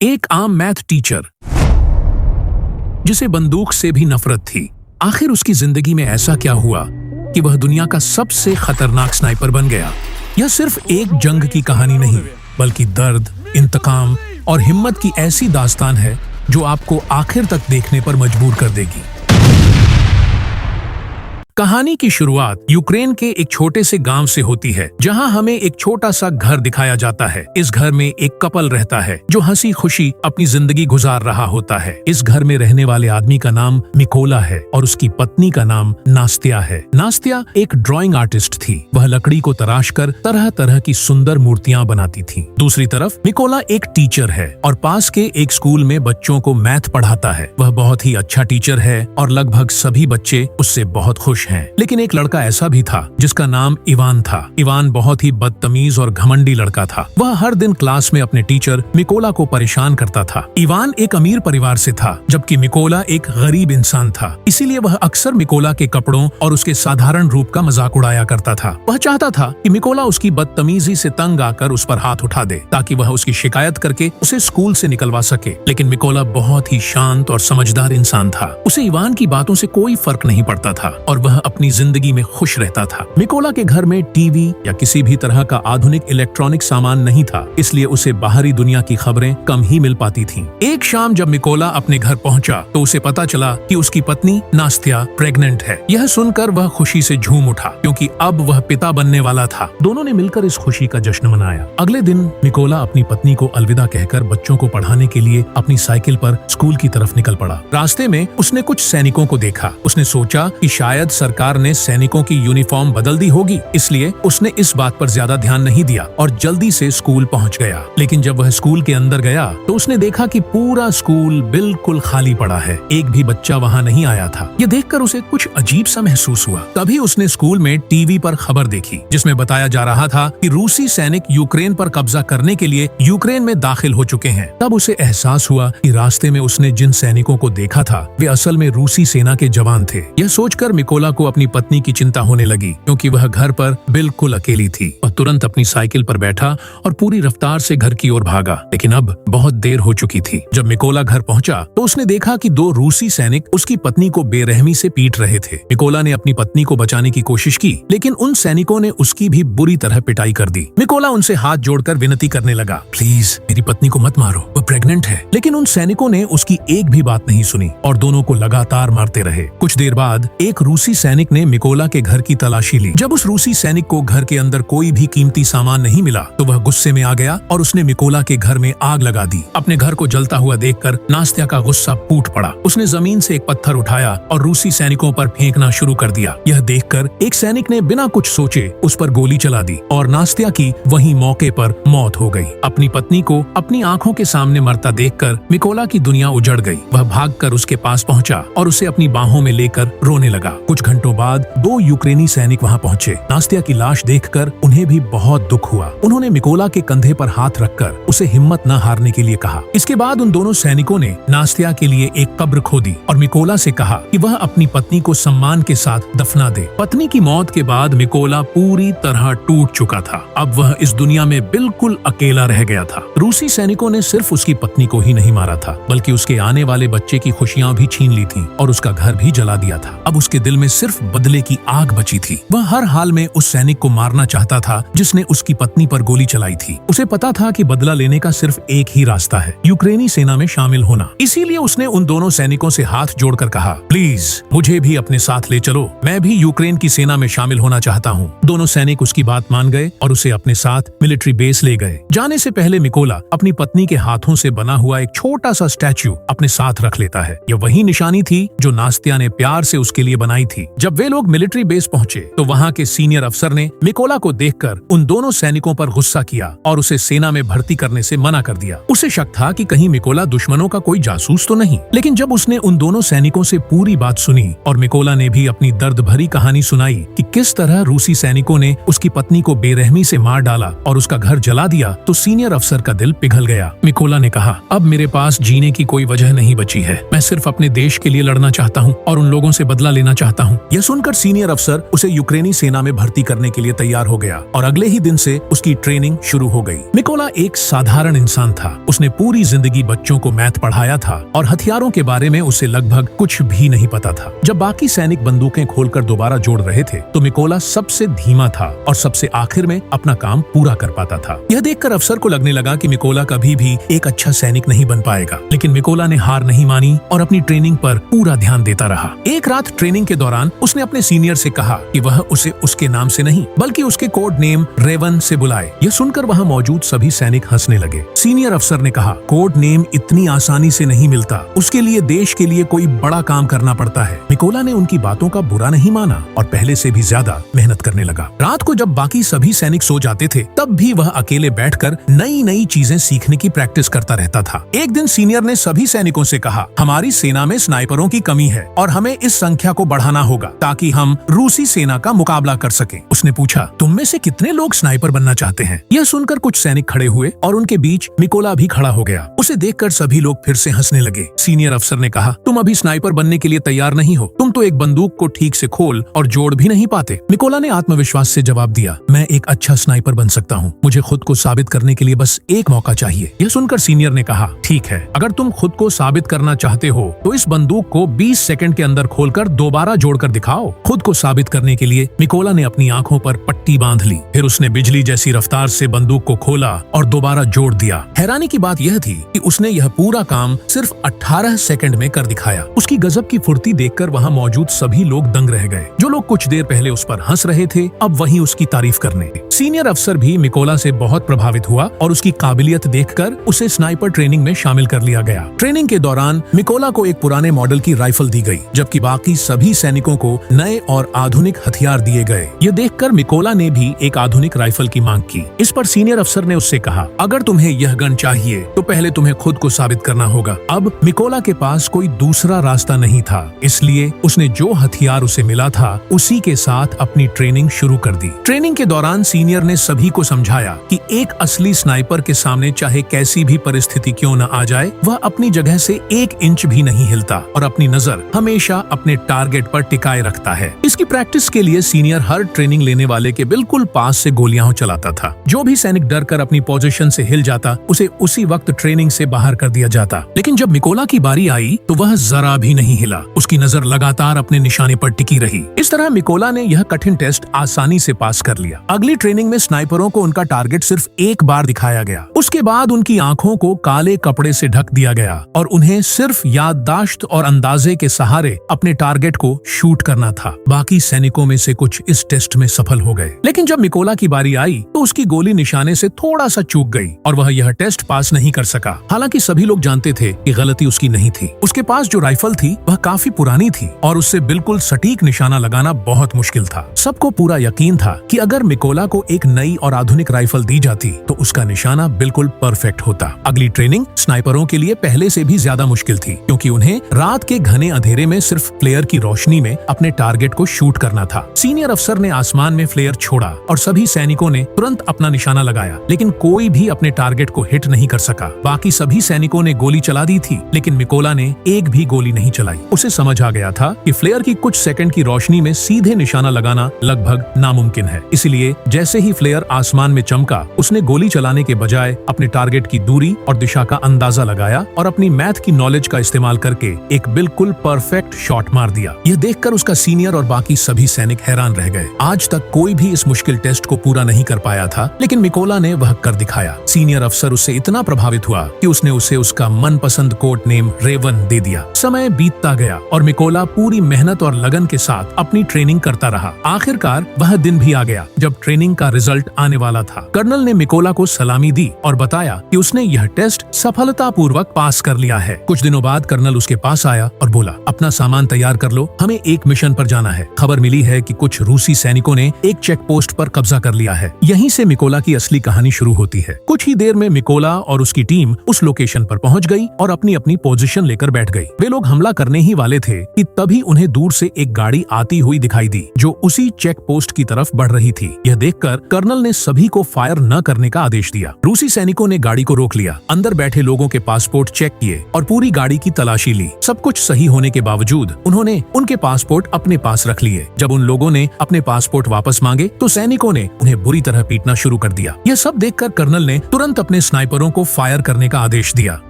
एक आम math teacher जिसे बंदूक से भी नफरत थी। आखिर उसकी जिंदगी में ऐसा क्या हुआ कि वह दुनिया का सबसे खतरनाक स्नाइपर बन गया। यह सिर्फ एक जंग की कहानी नहीं, बल्कि दर्द, इंतकाम और हिम्मत की ऐसी दास्तान है जो आपको आखिर तक देखने पर मजबूर कर देगी। कहानी की शुरुआत यूक्रेन के एक छोटे से गांव से होती है, जहां हमें एक छोटा सा घर दिखाया जाता है। इस घर में एक कपल रहता है जो हंसी खुशी अपनी जिंदगी गुजार रहा होता है। इस घर में रहने वाले आदमी का नाम मिकोला है और उसकी पत्नी का नाम नास्त्या है। नास्त्या एक ड्राइंग आर्टिस्ट थी। वह लकड़ी को तराश कर तरह तरह की सुंदर मूर्तियां बनाती थी। दूसरी तरफ मिकोला एक टीचर है और पास के एक स्कूल में बच्चों को मैथ पढ़ाता है। वह बहुत ही अच्छा टीचर है और लगभग सभी बच्चे उससे बहुत खुश हैं। लेकिन एक लड़का ऐसा भी था जिसका नाम इवान था। इवान बहुत ही बदतमीज और घमंडी लड़का था। वह हर दिन क्लास में अपने टीचर मिकोला को परेशान करता था। इवान एक अमीर परिवार से था, जबकि मिकोला एक गरीब इंसान था। इसीलिए वह अक्सर मिकोला के कपड़ों और उसके साधारण रूप का मजाक उड़ाया करता था। वह चाहता था कि मिकोला उसकी बदतमीजी से तंग आकर उस पर हाथ उठा दे, ताकि वह उसकी शिकायत करके उसे स्कूल से निकलवा सके। लेकिन मिकोला बहुत ही शांत और समझदार इंसान था। उसे इवान की बातों से कोई फर्क नहीं पड़ता था और वह अपनी जिंदगी में खुश रहता था। मिकोला के घर में टीवी या किसी भी तरह का आधुनिक इलेक्ट्रॉनिक सामान नहीं था, इसलिए उसे बाहरी दुनिया की खबरें कम ही मिल पाती थीं। एक शाम जब मिकोला अपने घर पहुंचा तो उसे पता चला कि उसकी पत्नी नास्त्या प्रेग्नेंट है। यह सुनकर वह खुशी से झूम उठा, क्योंकि अब वह पिता बनने वाला था। दोनों ने मिलकर इस खुशी का जश्न मनाया। अगले दिन मिकोला अपनी पत्नी को अलविदा कहकर बच्चों को पढ़ाने के लिए अपनी साइकिल पर स्कूल की तरफ निकल पड़ा। रास्ते में उसने कुछ सैनिकों को देखा। उसने सोचा कि शायद सरकार ने सैनिकों की यूनिफॉर्म बदल दी होगी, इसलिए उसने इस बात पर ज्यादा ध्यान नहीं दिया और जल्दी से स्कूल पहुंच गया। लेकिन जब वह स्कूल के अंदर गया तो उसने देखा कि पूरा स्कूल बिल्कुल खाली पड़ा है। एक भी बच्चा वहां नहीं आया था। ये देखकर उसे कुछ अजीब सा महसूस हुआ। तभी उसने स्कूल में टीवी पर खबर देखी, जिसमें बताया जा रहा था कि रूसी सैनिक यूक्रेन पर कब्जा करने के लिए यूक्रेन में दाखिल हो चुके हैं। तब उसे एहसास हुआ कि रास्ते में उसने जिन सैनिकों को देखा था वे असल में रूसी सेना के जवान थे। यह सोचकर मिकोला को अपनी पत्नी की चिंता होने लगी, क्योंकि वह घर पर बिल्कुल अकेली थी। वह तुरंत अपनी साइकिल पर बैठा और पूरी रफ्तार से घर की ओर भागा। लेकिन अब बहुत देर हो चुकी थी। जब मिकोला घर पहुंचा तो उसने देखा कि दो रूसी सैनिक उसकी पत्नी को बेरहमी से पीट रहे थे। मिकोला ने अपनी पत्नी को बचाने की कोशिश की, लेकिन उन सैनिकों ने उसकी भी बुरी तरह पिटाई कर दी। मिकोला उनसे हाथ जोड़कर विनती करने लगा, प्लीज मेरी पत्नी को मत मारो, वह प्रेग्नेंट है। लेकिन उन सैनिकों ने उसकी एक भी बात नहीं सुनी और दोनों को लगातार मारते रहे। कुछ देर बाद एक रूसी सैनिक ने मिकोला के घर की तलाशी ली। जब उस रूसी सैनिक को घर के अंदर कोई भी कीमती सामान नहीं मिला तो वह गुस्से में आ गया और उसने मिकोला के घर में आग लगा दी। अपने घर को जलता हुआ देखकर नास्त्या का गुस्सा फूट पड़ा। उसने जमीन से एक पत्थर उठाया और रूसी सैनिकों पर फेंकना शुरू कर दिया। यह देखकर एक सैनिक ने बिना कुछ सोचे उस पर गोली चला दी और नास्त्या की वहीं मौके पर मौत हो गई। अपनी पत्नी को अपनी आंखों के सामने मरता देखकर मिकोला की दुनिया उजड़ गई। वह भागकर उसके पास पहुंचा और उसे अपनी बाहों में लेकर रोने लगा। कुछ घंटों बाद दो यूक्रेनी सैनिक वहां पहुंचे। नास्त्या की लाश देखकर उन्हें भी बहुत दुख हुआ। उन्होंने मिकोला के कंधे पर हाथ रखकर उसे हिम्मत न हारने के लिए कहा। इसके बाद उन दोनों सैनिकों ने नास्त्या के लिए एक कब्र खोदी और मिकोला से कहा कि वह अपनी पत्नी को सम्मान के साथ दफना दे। पत्नी की मौत के बाद मिकोला पूरी तरह टूट चुका था। अब वह इस दुनिया में बिल्कुल अकेला रह गया था। रूसी सैनिकों ने सिर्फ उसकी पत्नी को ही नहीं मारा था, बल्कि उसके आने वाले बच्चे की खुशियां भी छीन ली थी और उसका घर भी जला दिया था। अब उसके दिल में सिर्फ बदले की आग बची थी। वह हर हाल में उस सैनिक को मारना चाहता था जिसने उसकी पत्नी पर गोली चलाई थी। उसे पता था कि बदला लेने का सिर्फ एक ही रास्ता है, यूक्रेनी सेना में शामिल होना। इसीलिए उसने उन दोनों सैनिकों से हाथ जोड़कर कहा, प्लीज मुझे भी अपने साथ ले चलो, मैं भी यूक्रेन की सेना में शामिल होना चाहता हूँ। दोनों सैनिक उसकी बात मान गए और उसे अपने साथ मिलिट्री बेस ले गए। जाने से पहले मिकोला अपनी पत्नी के हाथों से बना हुआ एक छोटा सा स्टैच्यू अपने साथ रख लेता है। यह वही निशानी थी जो नास्त्या ने प्यार से उसके लिए बनाई थी। जब वे लोग मिलिट्री बेस पहुंचे तो वहां के सीनियर अफसर ने मिकोला को देखकर उन दोनों सैनिकों पर गुस्सा किया और उसे सेना में भर्ती करने से मना कर दिया। उसे शक था कि कहीं मिकोला दुश्मनों का कोई जासूस तो नहीं। लेकिन जब उसने उन दोनों सैनिकों से पूरी बात सुनी और मिकोला ने भी अपनी दर्द भरी कहानी सुनाई कि किस तरह रूसी सैनिकों ने उसकी पत्नी को बेरहमी से मार डाला और उसका घर जला दिया, तो सीनियर अफसर का दिल पिघल गया। मिकोला ने कहा, अब मेरे पास जीने की कोई वजह नहीं बची है। मैं सिर्फ अपने देश के लिए लड़ना चाहता हूँ और उन लोगों से बदला लेना चाहता हूँ यह सुनकर सीनियर अफसर उसे यूक्रेनी सेना में भर्ती करने के लिए तैयार हो गया और अगले ही दिन से उसकी ट्रेनिंग शुरू हो गई। मिकोला एक साधारण इंसान था। उसने पूरी जिंदगी बच्चों को मैथ पढ़ाया था और हथियारों के बारे में उसे लगभग कुछ भी नहीं पता था। जब बाकी सैनिक बंदूकें खोलकर दोबारा जोड़ रहे थे तो मिकोला सबसे धीमा था और सबसे आखिर में अपना काम पूरा कर पाता था। यह देखकर अफसर को लगने लगा कि मिकोला कभी भी एक अच्छा सैनिक नहीं बन पाएगा, लेकिन मिकोला ने हार नहीं मानी और अपनी ट्रेनिंग पर पूरा ध्यान देता रहा। एक रात ट्रेनिंग के दौरान उसने अपने सीनियर से कहा कि वह उसे उसके नाम से नहीं बल्कि उसके कोड नेम रेवन से बुलाए। यह सुनकर वहां मौजूद सभी सैनिक हंसने लगे। सीनियर अफसर ने कहा, कोड नेम इतनी आसानी से नहीं मिलता, उसके लिए देश के लिए कोई बड़ा काम करना पड़ता है। मिकोला ने उनकी बातों का बुरा नहीं माना और पहले से भी ज्यादा मेहनत करने लगा। रात को जब बाकी सभी सैनिक सो जाते थे तब भी वह अकेले बैठकर नई नई चीजें सीखने की प्रैक्टिस करता रहता था। एक दिन सीनियर ने सभी सैनिकों से कहा, हमारी सेना में स्नाइपरों की कमी है और हमें इस संख्या को बढ़ाना होगा ताकि हम रूसी सेना का मुकाबला कर सकें। उसने पूछा, तुम में से कितने लोग स्नाइपर बनना चाहते हैं? यह सुनकर कुछ सैनिक खड़े हुए और उनके बीच मिकोला भी खड़ा हो गया। उसे देखकर सभी लोग फिर से हंसने लगे। सीनियर अफसर ने कहा, तुम अभी स्नाइपर बनने के लिए तैयार नहीं हो, तुम तो एक बंदूक को ठीक से खोल और जोड़ भी नहीं पाते। मिकोला ने आत्मविश्वास से जवाब दिया, मैं एक अच्छा स्नाइपर बन सकता हूँ, मुझे खुद को साबित करने के लिए बस एक मौका चाहिए। यह सुनकर सीनियर ने कहा, ठीक है, अगर तुम खुद को साबित करना चाहते हो तो इस बंदूक को 20 सेकंड के अंदर खोलकर दोबारा जोड़कर दिखाओ। खुद को साबित करने के लिए मिकोला ने अपनी आंखों पर पट्टी बांध ली, फिर उसने बिजली जैसी रफ्तार से बंदूक को खोला और दोबारा जोड़ दिया। हैरानी की बात यह थी कि उसने यह पूरा काम सिर्फ 18 सेकंड में कर दिखाया। उसकी गजब की फुर्ती देखकर वहां मौजूद सभी लोग दंग रह गए। जो लोग कुछ देर पहले उस पर हंस रहे थे अब वहीं उसकी तारीफ करने। सीनियर अफसर भी मिकोला से बहुत प्रभावित हुआ और उसकी काबिलियत देखकर उसे स्नाइपर ट्रेनिंग में शामिल कर लिया गया। ट्रेनिंग के दौरान मिकोला को एक पुराने मॉडल की राइफल दी गई, जबकि बाकी सभी सैनिकों को नए और आधुनिक हथियार दिए गए। यह देखकर मिकोला ने भी एक आधुनिक राइफल की मांग की। इस पर सीनियर अफसर ने उससे कहा, अगर तुम्हें यह गन चाहिए तो पहले तुम्हें खुद को साबित करना होगा। अब मिकोला के पास कोई दूसरा रास्ता नहीं था, इसलिए उसने जो हथियार उसे मिला था उसी के साथ अपनी ट्रेनिंग शुरू कर दी। ट्रेनिंग के दौरान सीनियर ने सभी को समझाया कि एक असली स्नाइपर के सामने चाहे कैसी भी परिस्थिति क्यों न आ जाए, वह अपनी जगह से 1 इंच भी नहीं हिलता और अपनी नजर हमेशा अपने टारगेट पर टिकाए रखता है। इसकी प्रैक्टिस के लिए सीनियर हर ट्रेनिंग लेने वाले के बिल्कुल पास से गोलियां चलाता था। जो भी सैनिक डर कर अपनी पोजीशन से हिल जाता उसे उसी वक्त ट्रेनिंग से बाहर कर दिया जाता। लेकिन जब मिकोला की बारी आई तो वह जरा भी नहीं हिला। उसकी नजर लगातार अपने निशाने पर टिकी रही। इस तरह मिकोला ने यह कठिन टेस्ट आसानी से पास कर लिया। अगली ट्रेनिंग में स्नाइपरों को उनका टारगेट सिर्फ एक बार दिखाया गया। उसके बाद उनकी आंखों को काले कपड़े से ढक दिया गया और उन्हें सिर्फ याददाश्त और अंदाजे के सहारे अपने टारगेट को शूट करना था। बाकी सैनिकों में से कुछ इस टेस्ट में सफल हो गए, लेकिन जब मिकोला की बारी आई तो उसकी गोली निशाने से थोड़ा सा चूक गई और वह यह टेस्ट पास नहीं कर सका। हालांकि सभी लोग जानते थे कि गलती उसकी नहीं थी। उसके पास जो राइफल थी वह काफी पुरानी थी और उससे बिल्कुल सटीक निशाना लगाना बहुत मुश्किल था। सबको पूरा यकीन था कि अगर मिकोला को एक नई और आधुनिक राइफल दी जाती तो उसका निशाना बिल्कुल परफेक्ट होता। अगली ट्रेनिंग स्नाइपरों के लिए पहले से भी ज्यादा मुश्किल थी, क्योंकि उन्हें रात के घने अंधेरे में सिर्फ फ्लेयर की रोशनी में अपने टारगेट को शूट करना था। सीनियर अफसर ने आसमान में फ्लेयर छोड़ा और सभी सैनिकों ने तुरंत अपना निशाना लगाया, लेकिन कोई भी अपने टारगेट को हिट नहीं कर सका। बाकी सभी सैनिकों ने गोली चला दी थी, लेकिन मिकोला ने एक भी गोली नहीं चलाई। उसे समझ आ गया था कि फ्लेयर की कुछ सेकंड की रोशनी में सीधे निशाना लगाना लगभग नामुमकिन है। इसलिए जैसे ही फ्लेयर आसमान में चमका, उसने गोली चलाने के बजाय अपने टारगेट की दूरी और दिशा का अंदाजा लगाया और अपनी मैथ की नॉलेज का इस्तेमाल करके एक बिल्कुल परफेक्ट शॉट मार दिया। यह देखकर उसका सीनियर और बाकी सभी सैनिक हैरान रह गए। आज तक कोई भी इस मुश्किल टेस्ट को पूरा नहीं कर पाया था, लेकिन मिकोला ने वह कर दिखाया। सीनियर अफसर उससे इतना प्रभावित हुआ कि उसने उसे उसका मनपसंद कोड नेम रेवन दे दिया। समय बीतता गया और मिकोला पूरी मेहनत और लगन के साथ अपनी ट्रेनिंग करता रहा। आखिरकार वह दिन भी आ गया जब ट्रेनिंग का रिजल्ट आने वाला था। कर्नल ने मिकोला को सलामी दी और बताया कि उसने यह टेस्ट सफलतापूर्वक पास कर लिया है। कुछ दिनों बाद कर्नल उसके पास आया और बोला, अपना सामान तैयार कर लो, हमें एक मिशन पर जाना है। खबर मिली है कि कुछ रूसी सैनिकों ने एक चेक पोस्ट पर कब्जा कर लिया है। यहीं से मिकोला की असली कहानी शुरू होती है। कुछ ही देर में मिकोला और उसकी टीम उस लोकेशन पर पहुंच गई और अपनी अपनी पोजीशन लेकर बैठ गई। वे लोग हमला करने ही वाले थे कि तभी उन्हें दूर से एक गाड़ी आती हुई दिखाई दी जो उसी चेक पोस्ट की तरफ बढ़ रही थी। यह देखकर कर्नल ने सभी को फायर न करने का आदेश दिया। रूसी सैनिकों ने गाड़ी को रोक लिया, अंदर बैठे लोगों के पासपोर्ट चेक किए और पूरी गाड़ी की तलाशी ली। सब कुछ सही होने के बावजूद उन्होंने उनके पासपोर्ट पासपोर्ट अपने पास रख लिए। जब उन लोगों ने अपने पासपोर्ट वापस मांगे तो सैनिकों ने उन्हें बुरी तरह पीटना शुरू कर दिया। यह सब देखकर कर्नल ने तुरंत अपने स्नाइपरों को फायर करने का आदेश दिया।